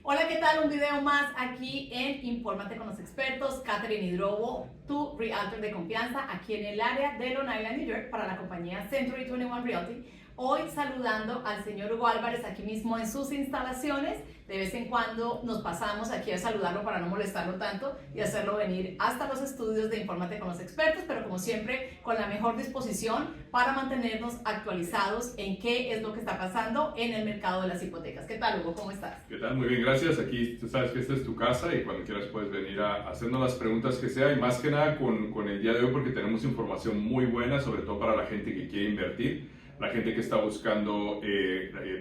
Hola, ¿qué tal? Un video más aquí en Infórmate con los expertos. Catherine Hidrobo, tu realtor de confianza aquí en el área de Long Island, New York, para la compañía Century 21 Realty. Hoy saludando al señor Hugo Álvarez aquí mismo en sus instalaciones. De vez en cuando nos pasamos aquí a saludarlo para no molestarlo tanto y hacerlo venir hasta los estudios de Infórmate con los expertos, pero como siempre con la mejor disposición para mantenernos actualizados en qué es lo que está pasando en el mercado de las hipotecas. ¿Qué tal, Hugo? ¿Cómo estás? ¿Qué tal? Muy bien, gracias. Aquí tú sabes que esta es tu casa y cuando quieras puedes venir a hacernos las preguntas que sea, y más que nada con el día de hoy porque tenemos información muy buena, sobre todo para la gente que quiere invertir, la gente que está buscando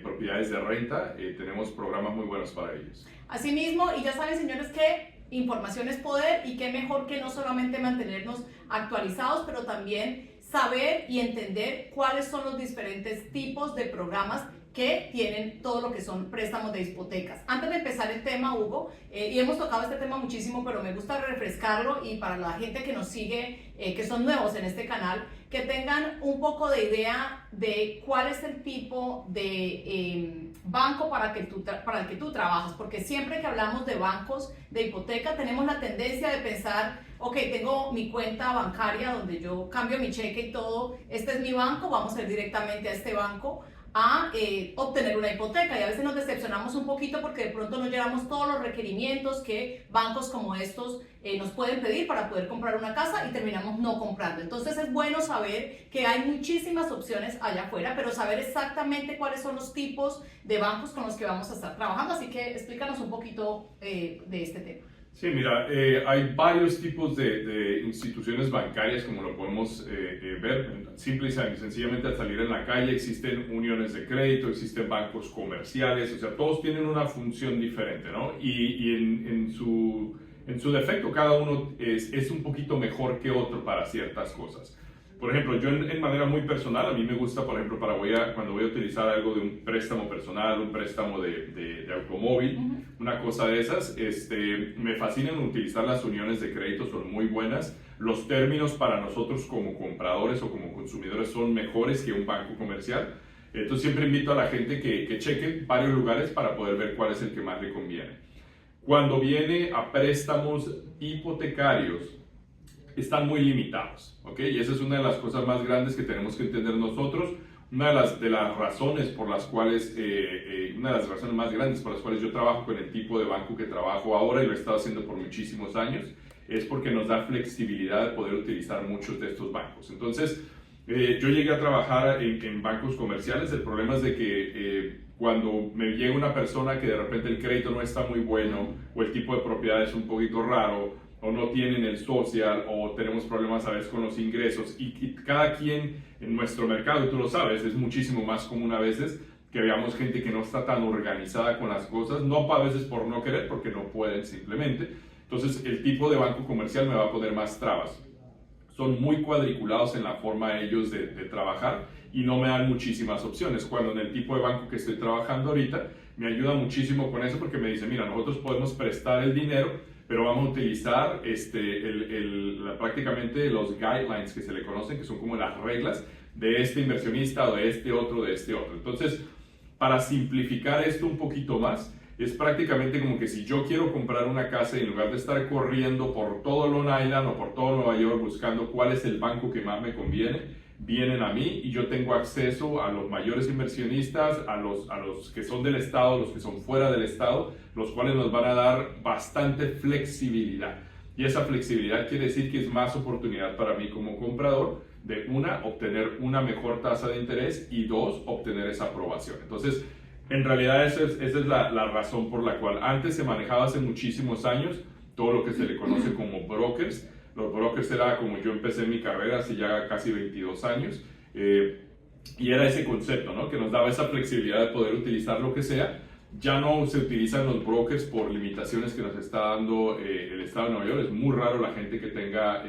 propiedades de renta. Tenemos programas muy buenos para ellos. Asimismo, y ya saben, señores, que información es poder y qué mejor que no solamente mantenernos actualizados, pero también saber y entender cuáles son los diferentes tipos de programas que tienen todo lo que son préstamos de hipotecas. Antes de empezar el tema, Hugo, y hemos tocado este tema muchísimo, pero me gusta refrescarlo, y para la gente que nos sigue, que son nuevos en este canal, que tengan un poco de idea de cuál es el tipo de banco para el que tú trabajas, porque siempre que hablamos de bancos de hipoteca tenemos la tendencia de pensar, ok, tengo mi cuenta bancaria donde yo cambio mi cheque y todo, este es mi banco, vamos a ir directamente a este banco a obtener una hipoteca, y a veces nos decepcionamos un poquito porque de pronto no llegamos todos los requerimientos que bancos como estos nos pueden pedir para poder comprar una casa y terminamos no comprando. Entonces es bueno saber que hay muchísimas opciones allá afuera, pero saber exactamente cuáles son los tipos de bancos con los que vamos a estar trabajando, así que explícanos un poquito de este tema. Sí, mira, hay varios tipos de instituciones bancarias, como lo podemos ver. Simple y sencillamente, al salir en la calle existen uniones de crédito, existen bancos comerciales, o sea, todos tienen una función diferente, ¿no? Y en su defecto, cada uno es un poquito mejor que otro para ciertas cosas. Por ejemplo, yo en manera muy personal, a mí me gusta, por ejemplo, cuando voy a utilizar algo de un préstamo personal, un préstamo de automóvil, una cosa de esas, me fascinan utilizar las uniones de crédito, son muy buenas. Los términos para nosotros como compradores o como consumidores son mejores que un banco comercial. Entonces siempre invito a la gente que cheque varios lugares para poder ver cuál es el que más le conviene. Cuando viene a préstamos hipotecarios, están muy limitados, ¿ok? Y esa es una de las cosas más grandes que tenemos que entender nosotros. Una de las razones por las cuales, una de las razones más grandes por las cuales yo trabajo con el tipo de banco que trabajo ahora, y lo he estado haciendo por muchísimos años, es porque nos da flexibilidad de poder utilizar muchos de estos bancos. Entonces, yo llegué a trabajar en bancos comerciales. El problema es de que cuando me llega una persona que de repente el crédito no está muy bueno, o el tipo de propiedad es un poquito raro, o no tienen el social, o tenemos problemas a veces con los ingresos, y cada quien en nuestro mercado, tú lo sabes, es muchísimo más común a veces que veamos gente que no está tan organizada con las cosas, no a veces por no querer, porque no pueden simplemente. Entonces el tipo de banco comercial me va a poner más trabas. Son muy cuadriculados en la forma ellos de trabajar y no me dan muchísimas opciones, cuando en el tipo de banco que estoy trabajando ahorita me ayuda muchísimo con eso, porque me dice, mira, nosotros podemos prestar el dinero, pero vamos a utilizar prácticamente los guidelines que se le conocen, que son como las reglas de este inversionista o de este otro, de este otro. Entonces, para simplificar esto un poquito más, es prácticamente como que si yo quiero comprar una casa, y en lugar de estar corriendo por todo Long Island o por todo Nueva York buscando cuál es el banco que más me conviene, vienen a mí y yo tengo acceso a los mayores inversionistas, a los que son del estado, los que son fuera del estado, los cuales nos van a dar bastante flexibilidad. Y esa flexibilidad quiere decir que es más oportunidad para mí como comprador de, obtener una mejor tasa de interés, y dos, obtener esa aprobación. Entonces, en realidad esa es la razón por la cual antes se manejaba, hace muchísimos años, todo lo que se le conoce como brokers. Los brokers era como yo empecé mi carrera hace ya casi 22 años, y era ese concepto, ¿no?, que nos daba esa flexibilidad de poder utilizar lo que sea. Ya no se utilizan los brokers por limitaciones que nos está dando el estado de Nueva York. Es muy raro la gente que tenga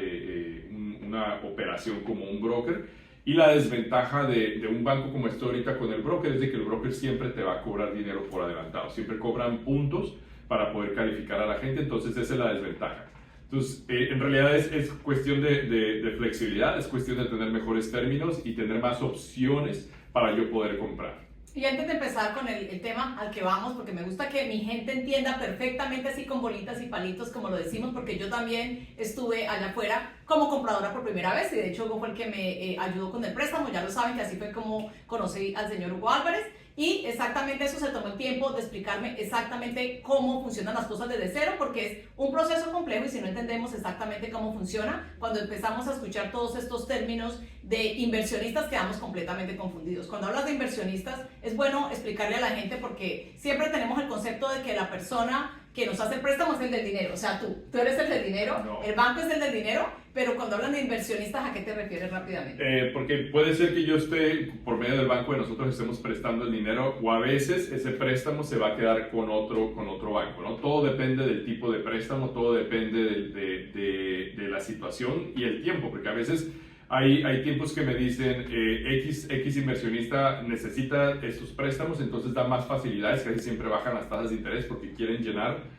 una operación como un broker. Y la desventaja de un banco como este ahorita con el broker es de que el broker siempre te va a cobrar dinero por adelantado. Siempre cobran puntos para poder calificar a la gente, entonces esa es la desventaja. Entonces, en realidad es cuestión de flexibilidad, es cuestión de tener mejores términos y tener más opciones para yo poder comprar. Y antes de empezar con el tema al que vamos, porque me gusta que mi gente entienda perfectamente así con bolitas y palitos, como lo decimos, porque yo también estuve allá afuera como compradora por primera vez, y de hecho Hugo fue el que me ayudó con el préstamo, ya lo saben que así fue como conocí al señor Hugo Álvarez, y exactamente eso se tomó el tiempo de explicarme exactamente cómo funcionan las cosas desde cero, porque es un proceso complejo y si no entendemos exactamente cómo funciona, cuando empezamos a escuchar todos estos términos de inversionistas quedamos completamente confundidos. Cuando hablas de inversionistas es bueno explicarle a la gente porque siempre tenemos el concepto de que la persona que nos hace el préstamo es el del dinero, o sea, tú eres el del dinero, No. El banco es el del dinero, pero cuando hablan de inversionistas, ¿a qué te refieres rápidamente? Porque puede ser que yo esté, por medio del banco de nosotros, estemos prestando el dinero o a veces ese préstamo se va a quedar con otro banco, ¿no? Todo depende del tipo de préstamo, todo depende de la situación y el tiempo, porque a veces hay tiempos que me dicen X inversionista necesita estos préstamos, entonces da más facilidades, casi siempre bajan las tasas de interés porque quieren llenar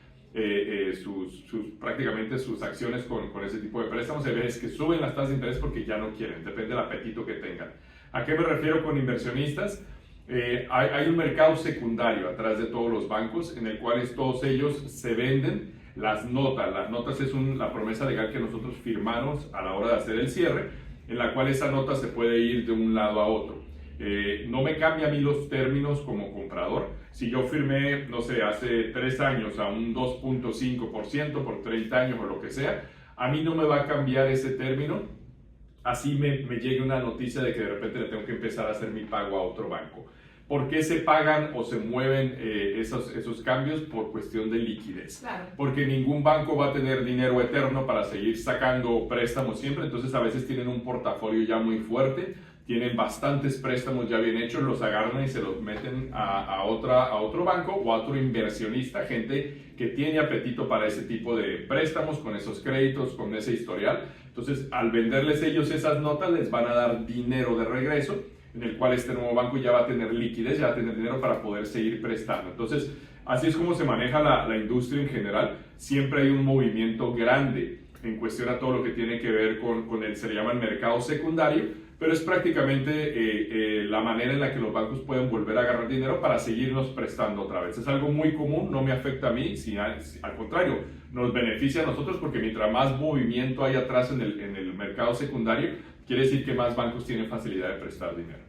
prácticamente sus acciones con ese tipo de préstamos. Hay veces que suben las tasas de interés porque ya no quieren, depende del apetito que tengan. ¿A qué me refiero con inversionistas? Hay un mercado secundario atrás de todos los bancos en el cual todos ellos se venden las notas. Las notas es la promesa legal que nosotros firmamos a la hora de hacer el cierre, en la cual esa nota se puede ir de un lado a otro. No me cambia a mí los términos como comprador. Si yo firmé, no sé, hace 3 años a un 2.5% por 30 años o lo que sea, a mí no me va a cambiar ese término. Así me llegue una noticia de que de repente le tengo que empezar a hacer mi pago a otro banco. ¿Por qué se pagan o se mueven esos cambios? Por cuestión de liquidez. Claro. Porque ningún banco va a tener dinero eterno para seguir sacando préstamos siempre, entonces a veces tienen un portafolio ya muy fuerte, tienen bastantes préstamos ya bien hechos, los agarran y se los meten a otro banco o a otro inversionista, gente que tiene apetito para ese tipo de préstamos, con esos créditos, con ese historial. Entonces, al venderles ellos esas notas, les van a dar dinero de regreso, en el cual este nuevo banco ya va a tener liquidez, ya va a tener dinero para poder seguir prestando. Entonces, así es como se maneja la industria en general. Siempre hay un movimiento grande en cuestión a todo lo que tiene que ver con se le llama el mercado secundario, pero es prácticamente la manera en la que los bancos pueden volver a agarrar dinero para seguirnos prestando otra vez. Es algo muy común, no me afecta a mí, al contrario, nos beneficia a nosotros porque mientras más movimiento hay atrás en el mercado secundario, quiere decir que más bancos tienen facilidad de prestar dinero.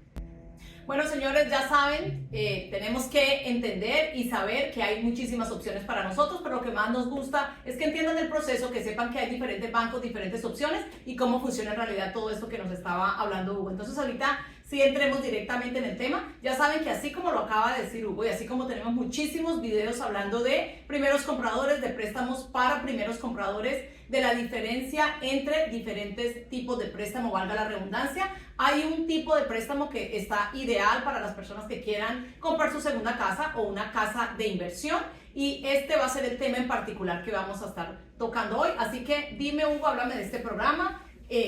Bueno, señores, ya saben, tenemos que entender y saber que hay muchísimas opciones para nosotros, pero lo que más nos gusta es que entiendan el proceso, que sepan que hay diferentes bancos, diferentes opciones y cómo funciona en realidad todo esto que nos estaba hablando Hugo. Entonces, ahorita sí entremos directamente en el tema. Ya saben que así como lo acaba de decir Hugo y así como tenemos muchísimos videos hablando de primeros compradores, de préstamos para primeros compradores, de la diferencia entre diferentes tipos de préstamo, valga la redundancia. Hay un tipo de préstamo que está ideal para las personas que quieran comprar su segunda casa o una casa de inversión y este va a ser el tema en particular que vamos a estar tocando hoy. Así que dime, Hugo, háblame de este programa,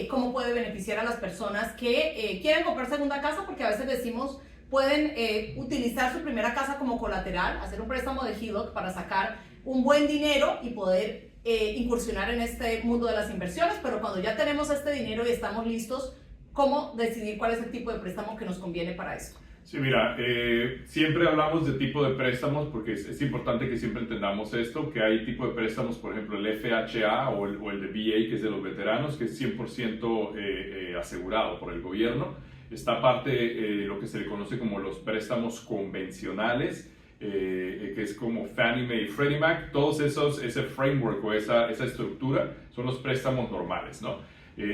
cómo puede beneficiar a las personas que quieren comprar segunda casa, porque a veces decimos pueden utilizar su primera casa como colateral, hacer un préstamo de HELOC para sacar un buen dinero y poder incursionar en este mundo de las inversiones, pero cuando ya tenemos este dinero y estamos listos, ¿cómo decidir cuál es el tipo de préstamo que nos conviene para esto? Sí, mira, siempre hablamos de tipo de préstamos porque es importante que siempre entendamos esto, que hay tipo de préstamos, por ejemplo, el FHA o el de VA, que es de los veteranos, que es 100% asegurado por el gobierno. Está aparte lo que se le conoce como los préstamos convencionales, que es como Fannie Mae y Freddie Mac. Todos ese framework o esa estructura son los préstamos normales, ¿no?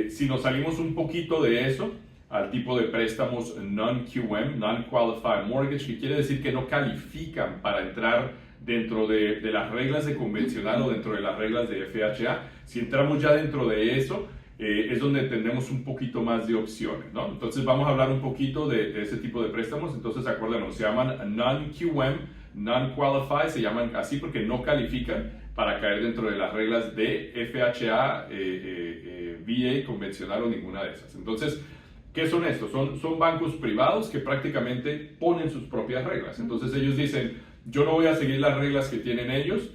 Si nos salimos un poquito de eso al tipo de préstamos non-QM, Non-Qualified Mortgage, que quiere decir que no califican para entrar dentro de las reglas de convencional o dentro de las reglas de FHA. Si entramos ya dentro de eso, es donde tenemos un poquito más de opciones, ¿no? Entonces vamos a hablar un poquito de ese tipo de préstamos. Entonces acordémonos, se llaman non-QM, non-qualified, se llaman así porque no califican para caer dentro de las reglas de FHA, VA, convencional o ninguna de esas. Entonces, ¿qué son estos? Son bancos privados que prácticamente ponen sus propias reglas. Entonces ellos dicen, yo no voy a seguir las reglas que tienen ellos,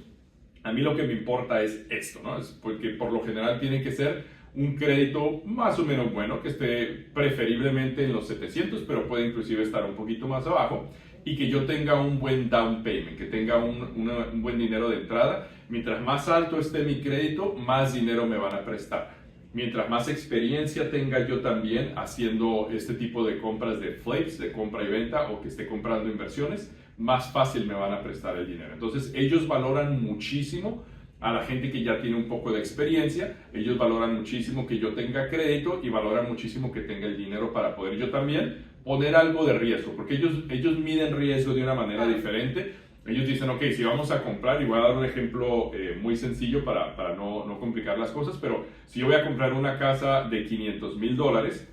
a mí lo que me importa es esto, ¿no? Es porque por lo general tiene que ser un crédito más o menos bueno, que esté preferiblemente en los 700, pero puede inclusive estar un poquito más abajo, y que yo tenga un buen down payment, que tenga un buen dinero de entrada. Mientras más alto esté mi crédito, más dinero me van a prestar. Mientras más experiencia tenga yo también haciendo este tipo de compras de flips, de compra y venta, o que esté comprando inversiones, más fácil me van a prestar el dinero. Entonces ellos valoran muchísimo a la gente que ya tiene un poco de experiencia, ellos valoran muchísimo que yo tenga crédito y valoran muchísimo que tenga el dinero para poder yo también poner algo de riesgo, porque ellos miden riesgo de una manera diferente. Ellos dicen, ok, si vamos a comprar, y voy a dar un ejemplo muy sencillo para no complicar las cosas, pero si yo voy a comprar una casa de $500,000,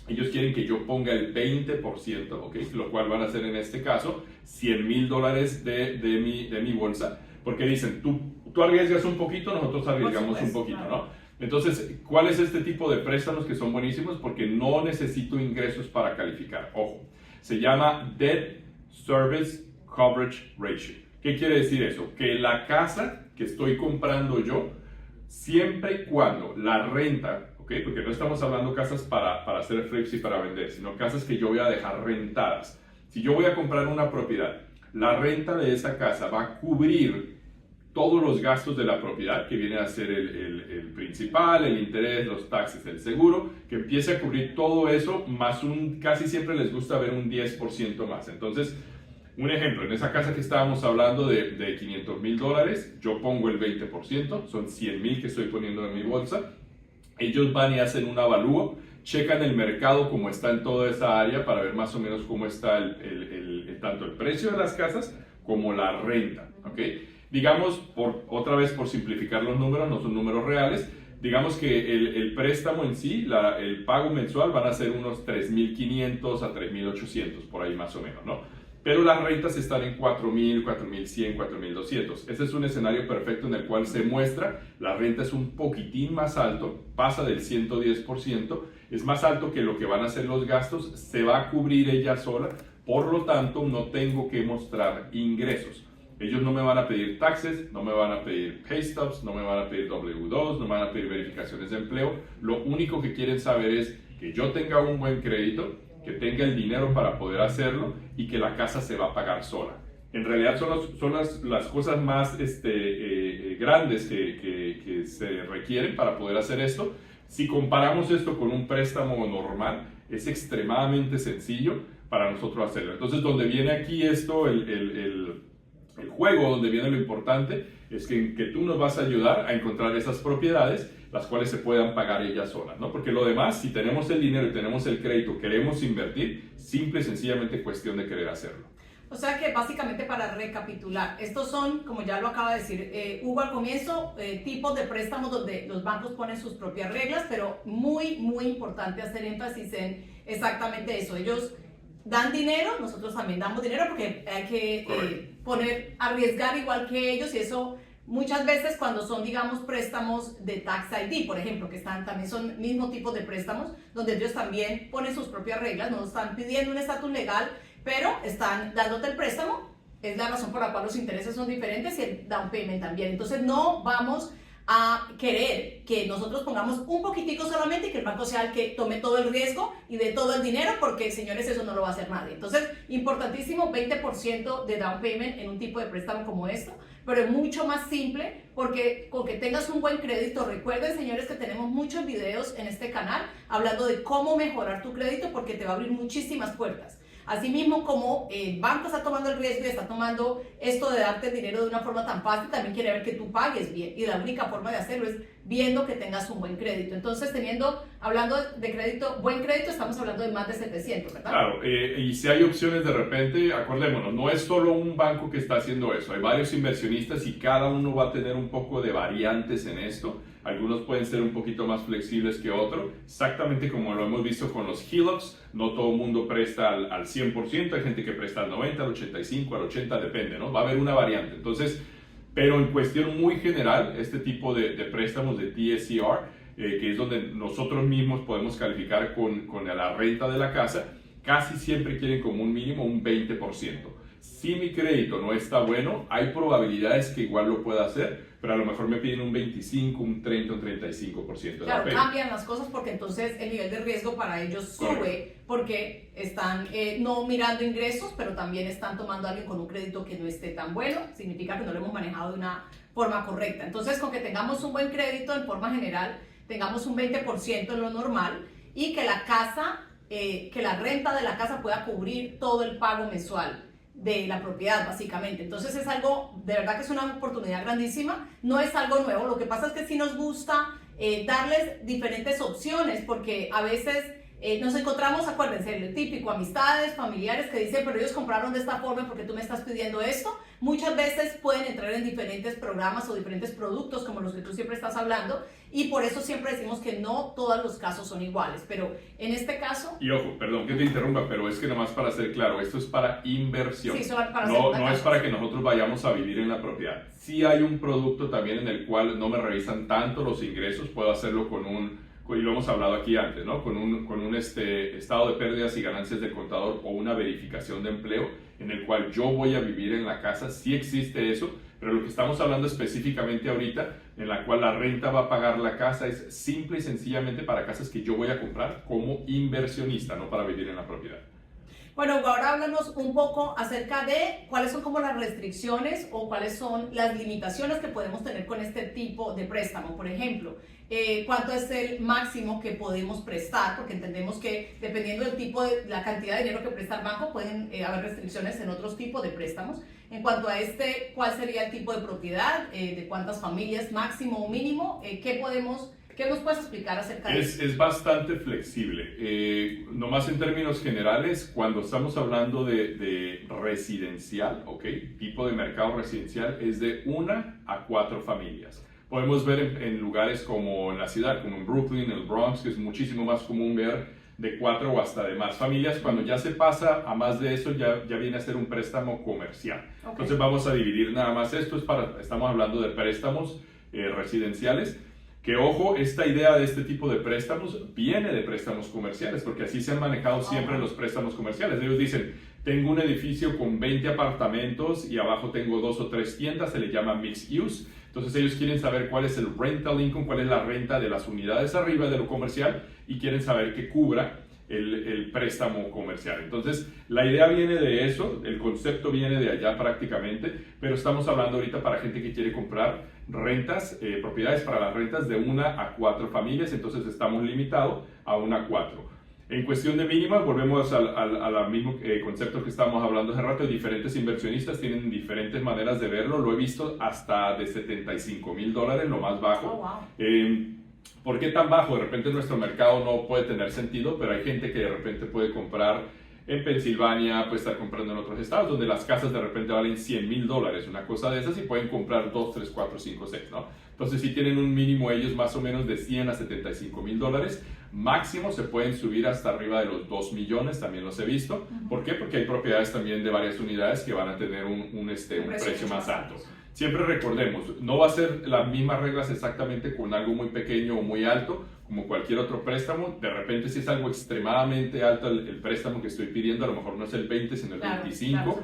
ellos quieren que yo ponga el 20%, ¿ok? Lo cual van a hacer en este caso $100,000 de mi bolsa, porque dicen, tú arriesgas un poquito, nosotros arriesgamos un poquito, ¿no? Entonces, ¿cuál es este tipo de préstamos que son buenísimos? Porque no necesito ingresos para calificar. Ojo, se llama Debt Service Coverage Ratio. ¿Qué quiere decir eso? Que la casa que estoy comprando yo, siempre y cuando la renta, ¿ok? Porque no estamos hablando casas para hacer flips y para vender, sino casas que yo voy a dejar rentadas. Si yo voy a comprar una propiedad, la renta de esa casa va a cubrir todos los gastos de la propiedad, que viene a ser el principal, el interés, los taxes, el seguro, que empiece a cubrir todo eso, más casi siempre les gusta ver un 10% más. Entonces, un ejemplo, en esa casa que estábamos hablando de $500,000, yo pongo el 20%, son $100,000 que estoy poniendo en mi bolsa. Ellos van y hacen un avalúo, checan el mercado como está en toda esa área para ver más o menos cómo está tanto el precio de las casas como la renta, ¿ok? Digamos, otra vez por simplificar los números, no son números reales, digamos que el préstamo en sí, el pago mensual van a ser unos $3,500 a $3,800, por ahí más o menos, ¿no? Pero las rentas están en $4,000, $4,100, $4,200. Ese es un escenario perfecto en el cual se muestra la renta es un poquitín más alto, pasa del 110%, es más alto que lo que van a ser los gastos, se va a cubrir ella sola, por lo tanto no tengo que mostrar ingresos. Ellos no me van a pedir taxes, no me van a pedir pay stubs, no me van a pedir W2, no me van a pedir verificaciones de empleo. Lo único que quieren saber es que yo tenga un buen crédito, que tenga el dinero para poder hacerlo y que la casa se va a pagar sola. En realidad son las cosas más grandes que se requieren para poder hacer esto. Si comparamos esto con un préstamo normal, es extremadamente sencillo para nosotros hacerlo. Entonces, donde viene aquí esto, el juego, donde viene lo importante, es que tú nos vas a ayudar a encontrar esas propiedades, las cuales se puedan pagar ellas solas, ¿no? Porque lo demás, si tenemos el dinero y tenemos el crédito, queremos invertir, simple y sencillamente cuestión de querer hacerlo. O sea que básicamente, para recapitular, estos son, como ya lo acaba de decir Hugo al comienzo, tipos de préstamos donde los bancos ponen sus propias reglas, pero muy importante hacer énfasis en exactamente eso. Ellos dan dinero, nosotros también damos dinero, porque hay que arriesgar igual que ellos, y eso muchas veces cuando son, digamos, préstamos de Tax ID, por ejemplo, que también son mismo tipo de préstamos, donde ellos también ponen sus propias reglas, no están pidiendo un estatus legal, pero están dándote el préstamo. Es la razón por la cual los intereses son diferentes y el down payment también. Entonces no vamos a querer que nosotros pongamos un poquitico solamente y que el banco sea el que tome todo el riesgo y dé todo el dinero, porque, señores, eso no lo va a hacer nadie. Entonces, importantísimo, 20% de down payment en un tipo de préstamo como esto, pero es mucho más simple, porque con que tengas un buen crédito. Recuerden, señores, que tenemos muchos videos en este canal hablando de cómo mejorar tu crédito, porque te va a abrir muchísimas puertas. Asimismo, como el banco está tomando el riesgo y está tomando esto de darte el dinero de una forma tan fácil, también quiere ver que tú pagues bien, y la única forma de hacerlo es viendo que tengas un buen crédito. Entonces, hablando de crédito, buen crédito, estamos hablando de más de 700, ¿verdad? Claro, y si hay opciones de repente, acordémonos, no es solo un banco que está haciendo eso, hay varios inversionistas y cada uno va a tener un poco de variantes en esto. Algunos pueden ser un poquito más flexibles que otros, exactamente como lo hemos visto con los HELOCs. No todo el mundo presta al 100%, hay gente que presta al 90%, al 85%, al 80%, depende, ¿no? Va a haber una variante. Entonces, pero en cuestión muy general, este tipo de préstamos de DSCR, que es donde nosotros mismos podemos calificar con la renta de la casa, casi siempre quieren como un mínimo un 20%. Si mi crédito no está bueno, hay probabilidades que igual lo pueda hacer, pero a lo mejor me piden un 25, un 30, un 35% de Claro, la pena. cambian las cosas porque entonces el nivel de riesgo para ellos sube. Correcto. Porque están no mirando ingresos, pero también están tomando a alguien con un crédito que no esté tan bueno. Significa que no lo hemos manejado de una forma correcta. Entonces, con que tengamos un buen crédito en forma general, tengamos un 20% en lo normal y que la casa, que la renta de la casa pueda cubrir todo el pago mensual de la propiedad, básicamente. Entonces es algo, de verdad que es una oportunidad grandísima, no es algo nuevo, lo que pasa es que sí nos gusta darles diferentes opciones, porque a veces nos encontramos, acuérdense, el típico, amistades, familiares que dicen, pero ellos compraron de esta forma porque tú me estás pidiendo esto. Muchas veces pueden entrar en diferentes programas o diferentes productos como los que tú siempre estás hablando, y por eso siempre decimos que no todos los casos son iguales, pero en este caso... Y ojo, perdón que te interrumpa, pero es que nomás para ser claro, esto es para inversión. Sí, solo para no es para que nosotros vayamos a vivir en la propiedad. Sí hay un producto también en el cual no me revisan tanto los ingresos, puedo hacerlo con y lo hemos hablado aquí antes, ¿no? Con un estado de pérdidas y ganancias del contador o una verificación de empleo en el cual yo voy a vivir en la casa. Sí existe eso, pero lo que estamos hablando específicamente ahorita, en la cual la renta va a pagar la casa, es simple y sencillamente para casas que yo voy a comprar como inversionista, no para vivir en la propiedad. Bueno, ahora háblanos un poco acerca de cuáles son como las restricciones o cuáles son las limitaciones que podemos tener con este tipo de préstamo. Por ejemplo, cuánto es el máximo que podemos prestar, porque entendemos que dependiendo del tipo de la cantidad de dinero que presta el banco, pueden haber restricciones en otros tipos de préstamos. En cuanto a cuál sería el tipo de propiedad, de cuántas familias, máximo o mínimo, ¿qué nos puedes explicar acerca de eso? Es bastante flexible. Nomás en términos generales, cuando estamos hablando de residencial, tipo de mercado residencial, es de 1 a 4 familias. Podemos ver en lugares como en la ciudad, como en Brooklyn, el Bronx, que es muchísimo más común ver de 4 o hasta de más familias. Cuando ya se pasa a más de eso, ya viene a ser un préstamo comercial. Entonces vamos a dividir nada más esto. Estamos hablando de préstamos residenciales. Que ojo, esta idea de este tipo de préstamos viene de préstamos comerciales, porque así se han manejado siempre los préstamos comerciales. Ellos dicen, tengo un edificio con 20 apartamentos y abajo tengo 2 o 3 tiendas, se le llama mixed use. Entonces ellos quieren saber cuál es el rental income, cuál es la renta de las unidades arriba de lo comercial y quieren saber que cubra el préstamo comercial. Entonces la idea viene de eso, el concepto viene de allá prácticamente, pero estamos hablando ahorita para gente que quiere comprar rentas, propiedades para las rentas de 1 a 4 familias, entonces estamos limitados a 1 a 4. En cuestión de mínimas, volvemos al mismo concepto que estábamos hablando hace rato. Diferentes inversionistas tienen diferentes maneras de verlo. Lo he visto hasta de $75,000, lo más bajo. Oh, wow. ¿Por qué tan bajo? De repente nuestro mercado no puede tener sentido, pero hay gente que de repente puede comprar en Pensilvania, puede estar comprando en otros estados, donde las casas de repente valen $100,000, una cosa de esas, y pueden comprar 2, 3, 4, 5, 6, ¿no? Entonces, si tienen un mínimo ellos más o menos de $100,000 a $75,000, máximo se pueden subir hasta arriba de los 2 millones, también los he visto. ¿Por qué? Porque hay propiedades también de varias unidades que van a tener un precio más alto. Siempre recordemos, no va a ser las mismas reglas exactamente con algo muy pequeño o muy alto, como cualquier otro préstamo. De repente, si es algo extremadamente alto el préstamo que estoy pidiendo, a lo mejor no es el 20, sino el 25.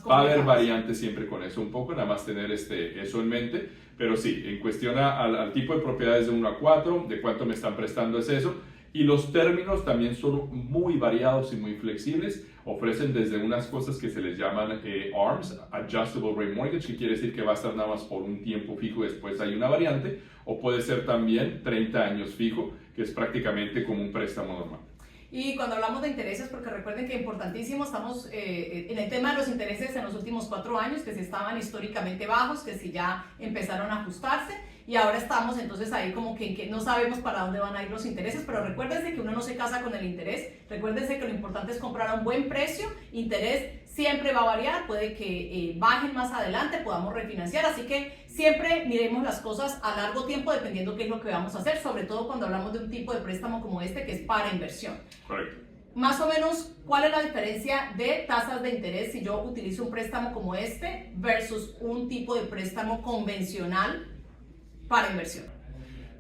Va a haber variantes siempre con eso un poco, nada más tener eso en mente. Pero sí, en cuestión al tipo de propiedades de 1 a 4, de cuánto me están prestando es eso. Y los términos también son muy variados y muy flexibles. Ofrecen desde unas cosas que se les llaman ARMs, Adjustable Rate Mortgage, que quiere decir que va a estar nada más por un tiempo fijo, después hay una variante, o puede ser también 30 años fijo, que es prácticamente como un préstamo normal. Y cuando hablamos de intereses, porque recuerden que importantísimo, estamos en el tema de los intereses en los últimos 4 años, que si estaban históricamente bajos, que si ya empezaron a ajustarse, y ahora estamos entonces ahí como que no sabemos para dónde van a ir los intereses, pero recuérdense que uno no se casa con el interés, recuérdense que lo importante es comprar a un buen precio, interés siempre va a variar, puede que bajen más adelante, podamos refinanciar, así que siempre miremos las cosas a largo tiempo dependiendo qué es lo que vamos a hacer, sobre todo cuando hablamos de un tipo de préstamo como este que es para inversión. Correcto. Más o menos, ¿cuál es la diferencia de tasas de interés si yo utilizo un préstamo como este versus un tipo de préstamo convencional para inversión?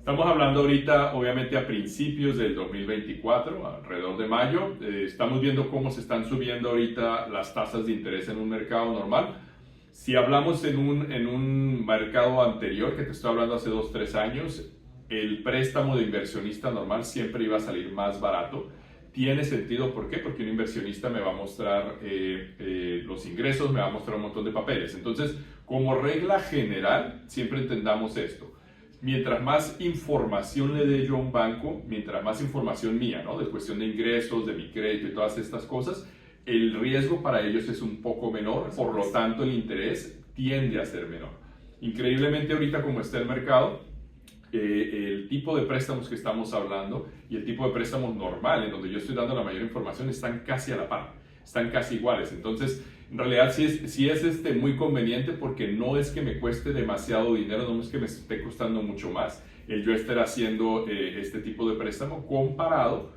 Estamos hablando ahorita, obviamente, a principios del 2024, alrededor de mayo. Estamos viendo cómo se están subiendo ahorita las tasas de interés en un mercado normal. Si hablamos en un mercado anterior, que te estoy hablando hace 2-3 años, el préstamo de inversionista normal siempre iba a salir más barato. Tiene sentido, ¿por qué? Porque un inversionista me va a mostrar los ingresos, me va a mostrar un montón de papeles. Entonces, como regla general, siempre entendamos esto. Mientras más información le dé yo a un banco, mientras más información mía, ¿no? De cuestión de ingresos, de mi crédito y todas estas cosas, el riesgo para ellos es un poco menor, por lo tanto el interés tiende a ser menor. Increíblemente ahorita como está el mercado, el tipo de préstamos que estamos hablando y el tipo de préstamos normal, en donde yo estoy dando la mayor información, están casi a la par, están casi iguales. Entonces, en realidad sí es muy conveniente porque no es que me cueste demasiado dinero, no es que me esté costando mucho más el yo estar haciendo este tipo de préstamo comparado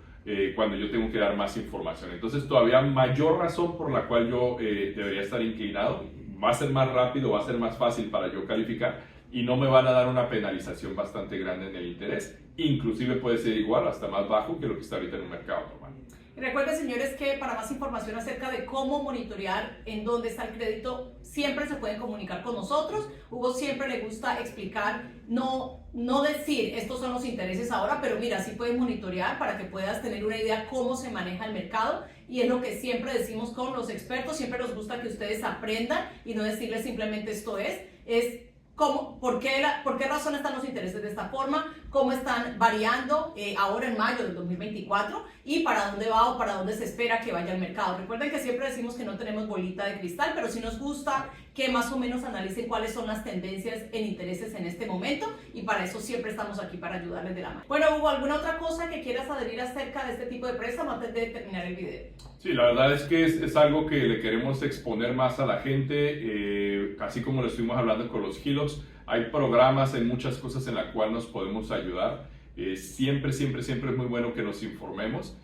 cuando yo tengo que dar más información. Entonces, todavía mayor razón por la cual yo debería estar inclinado. Va a ser más rápido, va a ser más fácil para yo calificar y no me van a dar una penalización bastante grande en el interés. Inclusive puede ser igual, hasta más bajo que lo que está ahorita en un mercado normal. Y recuerden, señores, que para más información acerca de cómo monitorear en dónde está el crédito, siempre se pueden comunicar con nosotros. Hugo siempre le gusta explicar, no decir estos son los intereses ahora, pero mira, sí puedes monitorear para que puedas tener una idea cómo se maneja el mercado. Y es lo que siempre decimos con los expertos, siempre nos gusta que ustedes aprendan y no decirles simplemente esto es por qué razón están los intereses de esta forma, cómo están variando ahora en mayo del 2024 y para dónde va o para dónde se espera que vaya el mercado. Recuerden que siempre decimos que no tenemos bolita de cristal, pero sí nos gusta que más o menos analicen cuáles son las tendencias en intereses en este momento y para eso siempre estamos aquí para ayudarles de la mano. Bueno, Hugo, ¿alguna otra cosa que quieras adherir acerca de este tipo de préstamo antes de terminar el video? Sí, la verdad es que es algo que le queremos exponer más a la gente, así como lo estuvimos hablando con los HELOCs. Hay programas, hay muchas cosas en las cuales nos podemos ayudar. Siempre es muy bueno que nos informemos.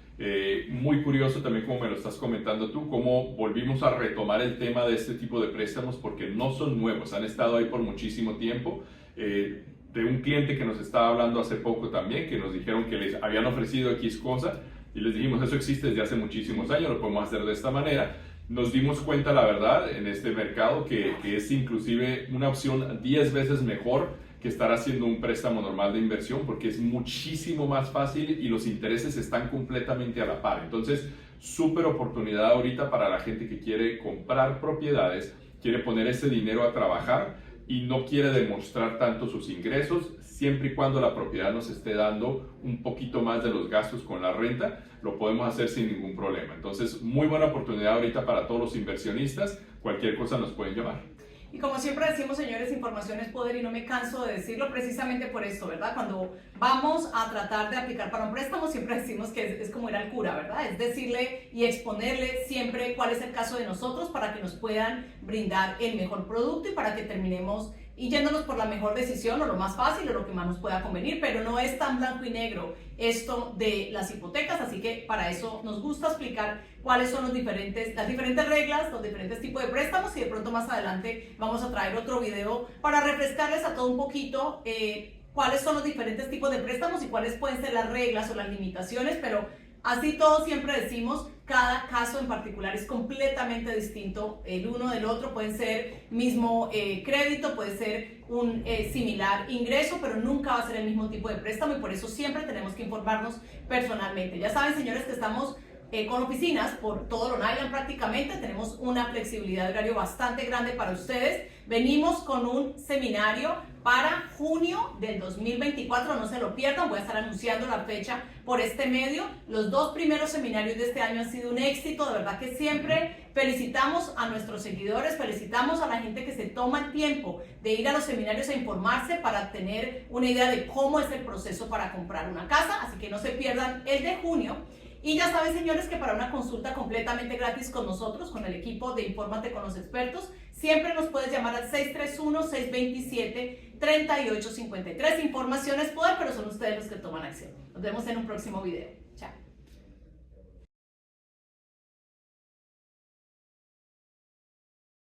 Muy curioso también, como me lo estás comentando tú, cómo volvimos a retomar el tema de este tipo de préstamos porque no son nuevos, han estado ahí por muchísimo tiempo. De un cliente que nos estaba hablando hace poco también, que nos dijeron que les habían ofrecido X cosa y les dijimos, eso existe desde hace muchísimos años, lo podemos hacer de esta manera. Nos dimos cuenta, la verdad, en este mercado que es inclusive una opción 10 veces mejor que estar haciendo un préstamo normal de inversión porque es muchísimo más fácil y los intereses están completamente a la par. Entonces, súper oportunidad ahorita para la gente que quiere comprar propiedades, quiere poner ese dinero a trabajar y no quiere demostrar tanto sus ingresos, siempre y cuando la propiedad nos esté dando un poquito más de los gastos con la renta, lo podemos hacer sin ningún problema. Entonces, muy buena oportunidad ahorita para todos los inversionistas. Cualquier cosa nos pueden llamar. Y como siempre decimos, señores, información es poder y no me canso de decirlo precisamente por esto, ¿verdad? Cuando vamos a tratar de aplicar para un préstamo, siempre decimos que es como ir al cura, ¿verdad? Es decirle y exponerle siempre cuál es el caso de nosotros para que nos puedan brindar el mejor producto y para que terminemos y yéndonos por la mejor decisión o lo más fácil o lo que más nos pueda convenir, pero no es tan blanco y negro esto de las hipotecas, así que para eso nos gusta explicar cuáles son las diferentes reglas, los diferentes tipos de préstamos y de pronto más adelante vamos a traer otro video para refrescarles a todo un poquito cuáles son los diferentes tipos de préstamos y cuáles pueden ser las reglas o las limitaciones, pero así todos siempre decimos, cada caso en particular es completamente distinto el uno del otro, pueden ser mismo crédito, puede ser un similar ingreso, pero nunca va a ser el mismo tipo de préstamo y por eso siempre tenemos que informarnos personalmente. Ya saben, señores, que estamos con oficinas por todo Long Island prácticamente, tenemos una flexibilidad de horario bastante grande para ustedes. Venimos con un seminario para junio del 2024, no se lo pierdan, voy a estar anunciando la fecha por este medio. Los 2 primeros seminarios de este año han sido un éxito, de verdad que siempre felicitamos a nuestros seguidores, felicitamos a la gente que se toma el tiempo de ir a los seminarios a informarse para tener una idea de cómo es el proceso para comprar una casa, así que no se pierdan el de junio. Y ya saben, señores, que para una consulta completamente gratis con nosotros, con el equipo de Infórmate con los expertos, siempre nos puedes llamar al 631-627-3853. Información es poder, pero son ustedes los que toman acción. Nos vemos en un próximo video.